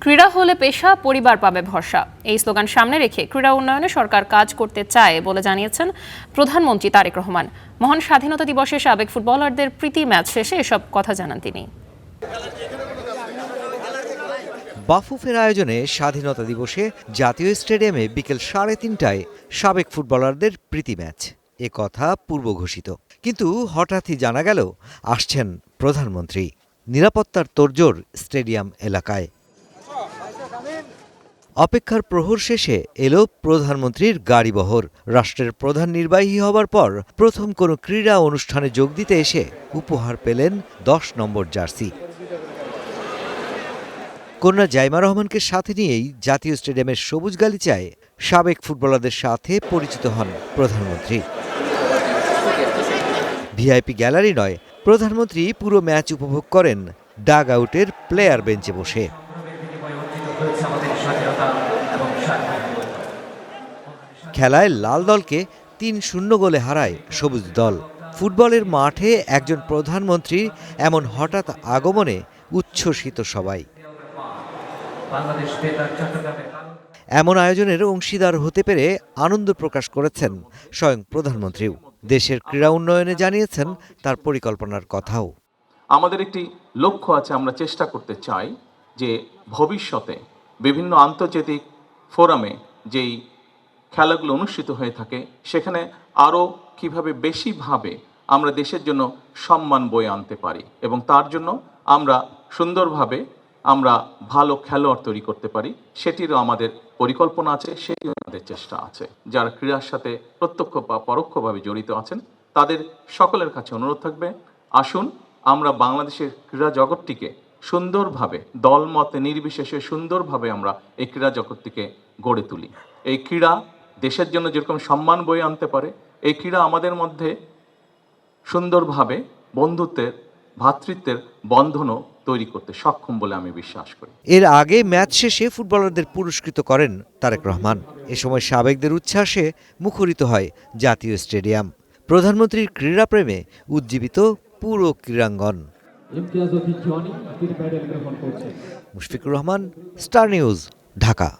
ক্রীড়া হলে পেশা, পরিবার পাবে ভরসা। এই স্লোগান সামনে রেখে ক্রীড়া উন্নয়নে সরকার কাজ করতে চায় বলে জানিয়েছেন প্রধানমন্ত্রী তারেক রহমান। মহান স্বাধীনতা দিবসে সাবেক ফুটবলারদের প্রীতি ম্যাচ শেষে এসব কথা জানান তিনি। বাফুফের আয়োজনে স্বাধীনতা দিবসে জাতীয় স্টেডিয়ামে বিকেল 3:30টায় সাবেক ফুটবলারদের প্রীতি ম্যাচ। এ কথা পূর্ব ঘোষিত, কিন্তু হঠাৎই জানা গেল আসছেন প্রধানমন্ত্রী। নিরাপত্তার তোড়জোড় স্টেডিয়াম এলাকায়। অপেক্ষার প্রহর শেষে এলো প্রধানমন্ত্রীর গাড়িবহর। রাষ্ট্রের প্রধান নির্বাহী হবার পর প্রথম কোনো ক্রীড়া অনুষ্ঠানে যোগ দিতে এসে উপহার পেলেন 10 নম্বর জার্সি। কন্যা জাইমা রহমানকে সাথে নিয়েই জাতীয় স্টেডিয়ামের সবুজ গালিচায় সাবেক ফুটবলারদের সাথে পরিচিত হন প্রধানমন্ত্রী। ভিআইপি গ্যালারি নয়, প্রধানমন্ত্রী পুরো ম্যাচ উপভোগ করেন ডাগ আউটের প্লেয়ার বেঞ্চে বসে। খেলায় লাল দলকে 3-0 গোলে হারায় সবুজ দল। ফুটবলের মাঠে একজন প্রধানমন্ত্রী এমন হঠাৎ আগমনে উচ্ছ্বসিত সবাই। এমন আয়োজনের অংশীদার হতে পেরে আনন্দ প্রকাশ করেছেন স্বয়ং প্রধানমন্ত্রীও। দেশের ক্রীড়া উন্নয়নে জানিয়েছেন তার পরিকল্পনার কথাও। আমাদের একটি লক্ষ্য আছে, আমরা চেষ্টা করতে চাই যে ভবিষ্যতে বিভিন্ন আন্তর্জাতিক ফোরামে যেই খেলাগুলো অনুষ্ঠিত হয়ে থাকে সেখানে আরও কিভাবে বেশিভাবে আমরা দেশের জন্য সম্মান বয়ে আনতে পারি এবং তার জন্য আমরা সুন্দরভাবে আমরা ভালো খেলোয়াড় তৈরি করতে পারি, সেটিরও আমাদের পরিকল্পনা আছে, সেটিও আমাদের চেষ্টা আছে। যারা ক্রীড়ার সাথে প্রত্যক্ষ বা পরোক্ষভাবে জড়িত আছেন তাদের সকলের কাছে অনুরোধ থাকবে, আসুন আমরা বাংলাদেশের ক্রীড়া জগৎটিকে সুন্দরভাবে দলমত নির্বিশেষে সুন্দরভাবে আমরা এই ক্রীড়া জগৎটিকে গড়ে তুলি। এই ক্রীড়া দেশের জন্য যেরকম সম্মান বয়ে আনতে পারে, এই ক্রীড়া আমাদের মধ্যে সুন্দরভাবে বন্ধুত্বের, ভ্রাতৃত্বের বন্ধনও তৈরি করতে সক্ষম বলে আমি বিশ্বাস করি। এর আগে ম্যাচ শেষে ফুটবলারদের পুরস্কৃত করেন তারেক রহমান। এ সময় সাবেকদের উচ্ছ্বাসে মুখরিত হয় জাতীয় স্টেডিয়াম। প্রধানমন্ত্রীর ক্রীড়াপ্রেমে উজ্জীবিত পুরো ক্রীড়াঙ্গন। Mushfiqur Rahman, star news, Dhaka.